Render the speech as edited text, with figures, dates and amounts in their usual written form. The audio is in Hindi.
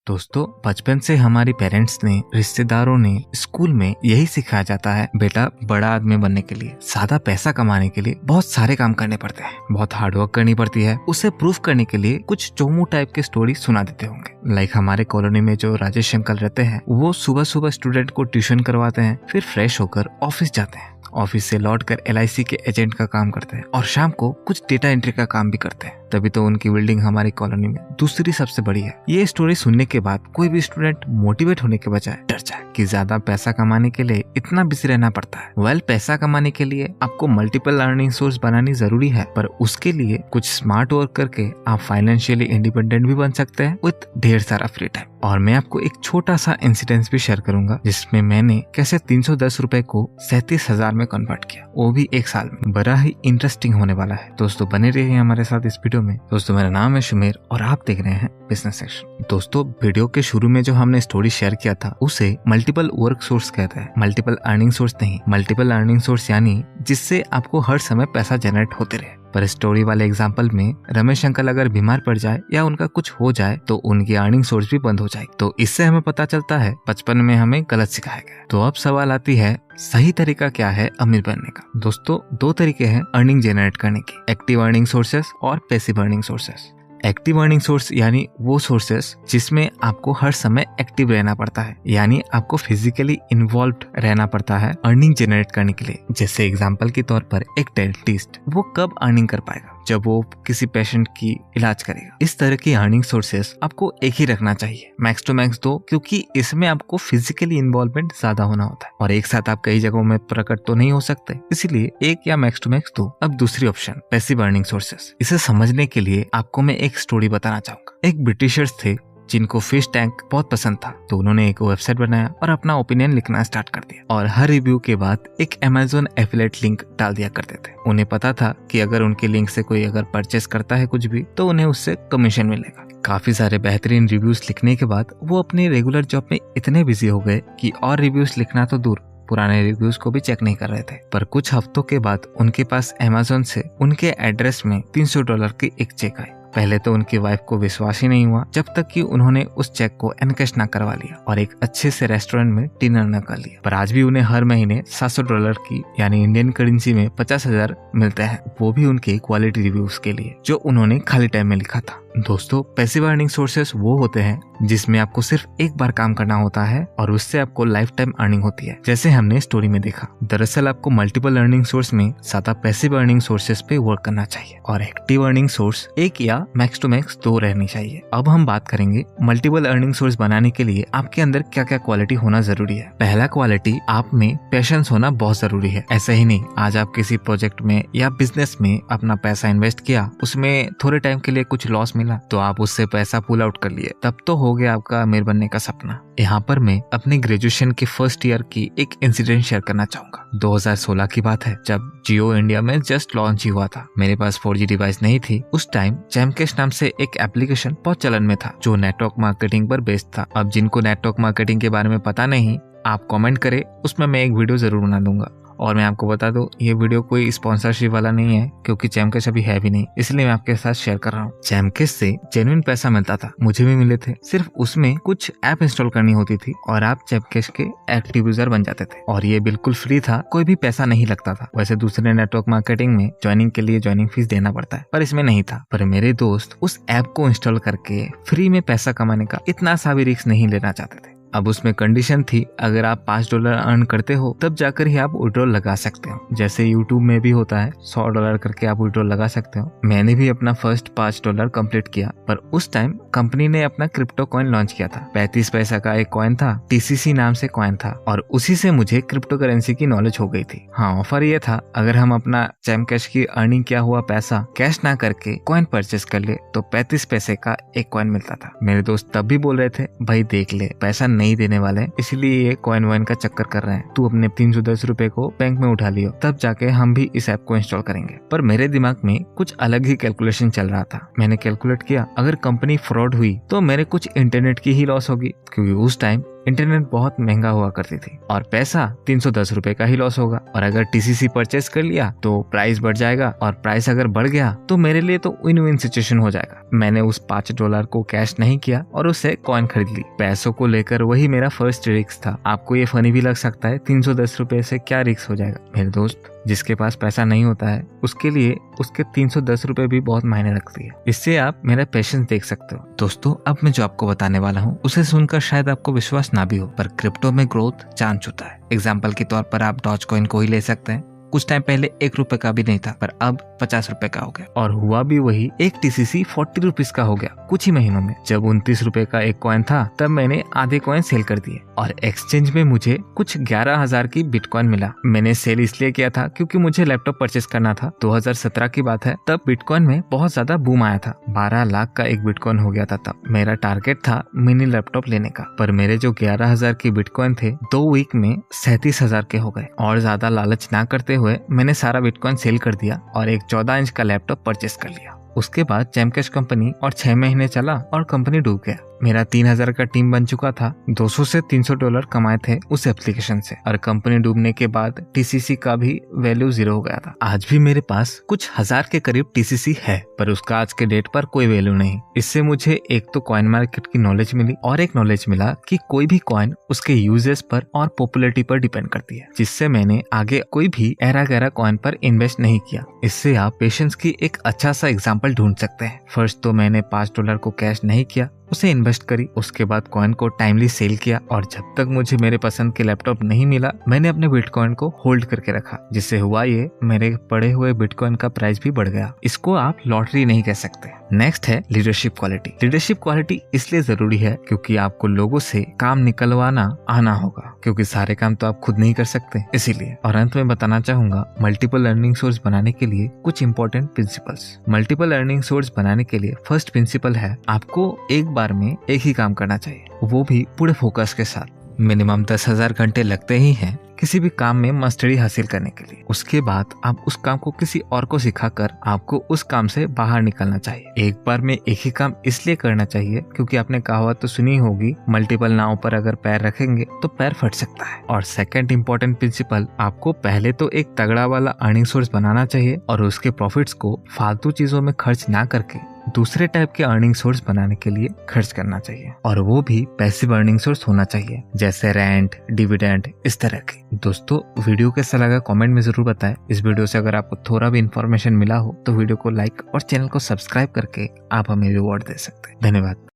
दोस्तों, बचपन से हमारे पेरेंट्स ने, रिश्तेदारों ने, स्कूल में यही सिखाया जाता है, बेटा बड़ा आदमी बनने के लिए, ज्यादा पैसा कमाने के लिए बहुत सारे काम करने पड़ते हैं, बहुत हार्डवर्क करनी पड़ती है। उसे प्रूफ करने के लिए कुछ चोमू टाइप की स्टोरी सुना देते होंगे। लाइक हमारे कॉलोनी में जो राजेश अंकल रहते हैं, वो सुबह सुबह स्टूडेंट को ट्यूशन करवाते हैं, फिर फ्रेश होकर ऑफिस जाते हैं, ऑफिस से लौटकर LIC के एजेंट का काम करते हैं और शाम को कुछ डेटा एंट्री का काम भी करते हैं। तभी तो उनकी बिल्डिंग हमारी कॉलोनी में दूसरी सबसे बड़ी है। ये स्टोरी सुनने के बाद कोई भी स्टूडेंट मोटिवेट होने के बजाय डर जाए कि ज्यादा पैसा कमाने के लिए इतना बिजी रहना पड़ता है। पैसा कमाने के लिए आपको मल्टीपल अर्निंग सोर्स बनानी जरूरी है, पर उसके लिए कुछ स्मार्ट वर्क करके आप फाइनेंशियली इंडिपेंडेंट भी बन सकते हैं विद ढेर सारा फ्री टाइम। और मैं आपको एक छोटा सा इंसिडेंस भी शेयर करूंगा, जिसमें मैंने कैसे 310 रुपए को 37,000 में कन्वर्ट किया, वो भी एक साल में। बड़ा ही इंटरेस्टिंग होने वाला है। दोस्तों बने रहिए हमारे साथ इस वीडियो में। दोस्तों मेरा नाम है शुमेर और आप देख रहे हैं बिजनेस सेक्शन। दोस्तों वीडियो के शुरू में जो हमने स्टोरी शेयर किया था, उसे मल्टीपल वर्क सोर्स कहते हैं, मल्टीपल अर्निंग सोर्स नहीं। मल्टीपल अर्निंग सोर्स यानी जिससे आपको हर समय पैसा जनरेट होते रहे। पर स्टोरी वाले एग्जाम्पल में रमेश अंकल अगर बीमार पड़ जाए या उनका कुछ हो जाए तो उनकी अर्निंग सोर्स भी बंद हो जाए। तो इससे हमें पता चलता है बचपन में हमें गलत सिखाया गया। तो अब सवाल आती है, सही तरीका क्या है अमीर बनने का? दोस्तों दो तरीके हैं अर्निंग जनरेट करने की, एक्टिव अर्निंग सोर्सेस और passive earning sources. Active earning source यानी वो सोर्सेस जिसमें आपको हर समय एक्टिव रहना पड़ता है, यानी आपको फिजिकली इन्वॉल्व्ड रहना पड़ता है अर्निंग जनरेट करने के लिए। जैसे एग्जांपल के तौर पर एक डेंटिस्ट, वो कब अर्निंग कर पाएगा? जब वो किसी पेशेंट की इलाज करेगा। इस तरह की अर्निंग सोर्सेस आपको एक ही रखना चाहिए, मैक्स टू मैक्स 2, क्योंकि इसमें आपको फिजिकली इन्वॉल्वमेंट ज्यादा होना होता है और एक साथ आप कई जगहों में प्रकट तो नहीं हो सकते, इसलिए एक या मैक्स टू मैक्स 2। अब दूसरी ऑप्शन, पैसिव अर्निंग सोर्सेस। इसे समझने के लिए आपको मैं एक स्टोरी बताना चाहूंगा। एक ब्रिटिशर्स थे जिनको फिश टैंक बहुत पसंद था, तो उन्होंने एक वेबसाइट बनाया और अपना ओपिनियन लिखना स्टार्ट कर दिया और हर रिव्यू के बाद एक Amazon एफिलिएट लिंक डाल दिया करते थे। उन्हें पता था कि अगर उनके लिंक से कोई अगर परचेस करता है कुछ भी, तो उन्हें उससे कमीशन मिलेगा। काफी सारे बेहतरीन रिव्यूज लिखने के बाद वो अपनी रेगुलर जॉब में इतने बिजी हो गए कि और रिव्यूज लिखना तो दूर, पुराने रिव्यूज को भी चेक नहीं कर रहे थे। पर कुछ हफ्तों के बाद उनके पास Amazon से उनके एड्रेस में $300 की एक चेक आई। पहले तो उनकी वाइफ को विश्वास ही नहीं हुआ, जब तक कि उन्होंने उस चेक को एनकैश ना करवा लिया और एक अच्छे से रेस्टोरेंट में डिनर न कर लिया। पर आज भी उन्हें हर महीने $700 की यानी इंडियन करेंसी में 50,000 मिलते हैं, वो भी उनके क्वालिटी रिव्यूज के लिए जो उन्होंने खाली टाइम में लिखा था। दोस्तों पैसिव अर्निंग सोर्सेस वो होते हैं जिसमें आपको सिर्फ एक बार काम करना होता है और उससे आपको लाइफ टाइम अर्निंग होती है, जैसे हमने स्टोरी में देखा। दरअसल आपको मल्टीपल अर्निंग सोर्स में ज्यादा पैसिव अर्निंग सोर्सेस पे वर्क करना चाहिए और एक्टिव अर्निंग सोर्स एक या मैक्स टू मैक्स 2 रहनी चाहिए। अब हम बात करेंगे मल्टीपल अर्निंग सोर्स बनाने के लिए आपके अंदर क्या क्या क्वालिटी होना जरूरी है। पहला क्वालिटी, आप में पेशेंस होना बहुत जरूरी है। ऐसा ही नहीं, आज आप किसी प्रोजेक्ट में या बिजनेस में अपना पैसा इन्वेस्ट किया, उसमें थोड़े टाइम के लिए कुछ लॉस मिला तो आप उससे पैसा पुल आउट कर लिए, तब तो हो गया आपका अमीर बनने का सपना। यहाँ पर मैं अपने ग्रेजुएशन के फर्स्ट ईयर की एक इंसिडेंट शेयर करना चाहूंगा। 2016 की बात है, जब जियो इंडिया में जस्ट लॉन्च ही हुआ था। मेरे पास 4G डिवाइस नहीं थी। उस टाइम जैमकैश नाम से एक एप्लीकेशन बहुत चलन में था जो नेटवर्क मार्केटिंग पर बेस्ड था। अब जिनको नेटवर्क मार्केटिंग के बारे में पता नहीं, आप कमेंट करें, उसमें मैं एक वीडियो जरूर बना दूंगा। और मैं आपको बता दूं, ये वीडियो कोई स्पॉन्सरशिप वाला नहीं है, क्योंकि जैमकैश अभी है भी नहीं, इसलिए मैं आपके साथ शेयर कर रहा हूँ। जैमकैश से जेन्युइन पैसा मिलता था, मुझे भी मिले थे। सिर्फ उसमें कुछ ऐप इंस्टॉल करनी होती थी और आप जैमकैश के एक्टिव यूजर बन जाते थे और ये बिल्कुल फ्री था, कोई भी पैसा नहीं लगता था। वैसे दूसरे नेटवर्क मार्केटिंग में ज्वाइनिंग के लिए ज्वाइनिंग फीस देना पड़ता है, पर इसमें नहीं था। पर मेरे दोस्त उस ऐप को इंस्टॉल करके फ्री में पैसा कमाने का इतना सा भी रिस्क नहीं लेना चाहते थे। अब उसमें कंडीशन थी, अगर आप $5 अर्न करते हो तब जाकर ही आप विड्रॉल लगा सकते हो। जैसे यूट्यूब में भी होता है, $100 करके आप विड्रॉल लगा सकते हो। मैंने भी अपना फर्स्ट $5 कंप्लीट किया, पर उस टाइम कंपनी ने अपना क्रिप्टो कॉइन लॉन्च किया था। 35 पैसा का एक कॉइन था, TCC नाम से कॉइन था और उसी से मुझे क्रिप्टो करेंसी की नॉलेज हो गई थी। हाँ, ऑफर ये था, अगर हम अपना जैमकैश की अर्निंग किया हुआ पैसा कैश ना करके कॉइन परचेस कर ले तो 35 पैसे का एक कॉइन मिलता था। मेरे दोस्त तब भी बोल रहे थे, भाई देख ले, पैसा नहीं देने वाले, इसलिए ये कॉइन वाइन का चक्कर कर रहे हैं, तू अपने 310 रुपए को बैंक में उठा लियो, तब जाके हम भी इस ऐप को इंस्टॉल करेंगे। पर मेरे दिमाग में कुछ अलग ही कैलकुलेशन चल रहा था। मैंने कैलकुलेट किया, अगर कंपनी फ्रॉड हुई तो मेरे कुछ इंटरनेट की ही लॉस होगी, क्योंकि उस टाइम इंटरनेट बहुत महंगा हुआ करती थी और पैसा 310 रुपए का ही लॉस होगा। और अगर टीसीसी परचेस कर लिया तो प्राइस बढ़ जाएगा और प्राइस अगर बढ़ गया तो मेरे लिए तो विन विन सिचुएशन हो जाएगा। मैंने उस $5 को कैश नहीं किया और उससे कॉइन खरीद ली। पैसों को लेकर वही मेरा फर्स्ट रिस्क था। आपको ये फनी भी लग सकता है, 310 रुपए से क्या रिस्क हो जाएगा। मेरे दोस्त, जिसके पास पैसा नहीं होता है उसके लिए उसके 310 रुपए भी बहुत मायने रखती है। इससे आप मेरा पेशेंस देख सकते हो। दोस्तों, अब मैं जो आपको बताने वाला हूँ उसे सुनकर शायद आपको विश्वास ना भी हो, पर क्रिप्टो में ग्रोथ जान चुका है। एग्जाम्पल के तौर पर आप डॉज कॉइन को ही ले सकते हैं। कुछ टाइम पहले 1 रुपए का भी नहीं था, पर अब 50 रुपए का हो गया। और हुआ भी वही, एक टीसीसी 40 रुपीज का हो गया कुछ ही महीनों में। जब 29 रुपए का एक कॉइन था तब मैंने आधे कॉइन सेल कर दिए और एक्सचेंज में मुझे कुछ 11,000 की बिटकॉइन मिला। मैंने सेल इसलिए किया था क्योंकि मुझे लैपटॉप परचेस करना था। 2017 की बात है, तब बिटकॉइन में बहुत ज्यादा बूम आया था। 12 लाख का एक बिटकॉइन हो गया था तब। मेरा टारगेट था मिनी लैपटॉप लेने का, पर मेरे जो 11,000 की बिटकॉइन थे 2 वीक में 37,000 के हो गए। और ज्यादा लालच ना करते हुए मैंने सारा बिटकॉइन सेल कर दिया और एक 14 इंच का लैपटॉप परचेस कर लिया। उसके बाद जेमकैश कंपनी और 6 महीने चला और कंपनी डूब गया। मेरा 3,000 का टीम बन चुका था। $200 से $300 कमाए थे उस एप्लीकेशन से और कंपनी डूबने के बाद टीसीसी का भी वैल्यू 0 हो गया था। आज भी मेरे पास कुछ 1000 के करीब टीसीसी है, पर उसका आज के डेट पर कोई वैल्यू नहीं। इससे मुझे एक तो कॉइन मार्केट की नॉलेज मिली और एक नॉलेज मिला कि कोई भी कॉइन उसके यूजेस पर और पॉपुलैरिटी पर डिपेंड करती है, जिससे मैंने आगे कोई भी ऐरा गैरा कॉइन पर इन्वेस्ट नहीं किया। इससे आप पेशेंस की एक अच्छा सा एग्जाम्पल ढूंढ सकते हैं। फर्स्ट तो मैंने $5 को कैश नहीं किया, उसे इन्वेस्ट करी। उसके बाद कॉइन को टाइमली सेल किया और जब तक मुझे मेरे पसंद के लैपटॉप नहीं मिला मैंने अपने बिटकॉइन को होल्ड करके रखा। जिससे हुआ ये, मेरे पड़े हुए बिटकॉइन का प्राइस भी बढ़ गया। इसको आप लॉटरी नहीं कह सकते। नेक्स्ट है लीडरशिप क्वालिटी। लीडरशिप क्वालिटी इसलिए जरूरी है क्योंकि आपको लोगों से काम निकलवाना आना होगा, क्योंकि सारे काम तो आप खुद नहीं कर सकते, इसीलिए। और अंत में बताना चाहूंगा, मल्टीपल अर्निंग सोर्स बनाने के लिए कुछ important principles. Multiple earning source बनाने के लिए फर्स्ट प्रिंसिपल है, आपको एक बार में एक ही काम करना चाहिए, वो भी पूरे फोकस के साथ। मिनिमम 10,000 घंटे लगते ही हैं किसी भी काम में मास्टरी हासिल करने के लिए। उसके बाद आप उस काम को किसी और को सिखाकर आपको उस काम से बाहर निकलना चाहिए। एक बार में एक ही काम इसलिए करना चाहिए क्योंकि आपने कहावत तो सुनी होगी, मल्टीपल नाव पर अगर पैर रखेंगे तो पैर फट सकता है। और सेकंड इंपॉर्टेंट प्रिंसिपल, आपको पहले तो एक तगड़ा वाला अर्निंग सोर्स बनाना चाहिए और उसके प्रॉफिट्स को फालतू चीजों में खर्च ना करके दूसरे टाइप के अर्निंग सोर्स बनाने के लिए खर्च करना चाहिए। और वो भी पैसिव अर्निंग सोर्स होना चाहिए, जैसे रेंट, डिविडेंड, इस तरह के। दोस्तों, वीडियो कैसा लगा कमेंट में जरूर बताएं। इस वीडियो से अगर आपको थोड़ा भी इन्फॉर्मेशन मिला हो तो वीडियो को लाइक और चैनल को सब्सक्राइब करके आप हमें रिवॉर्ड दे सकते हैं। धन्यवाद।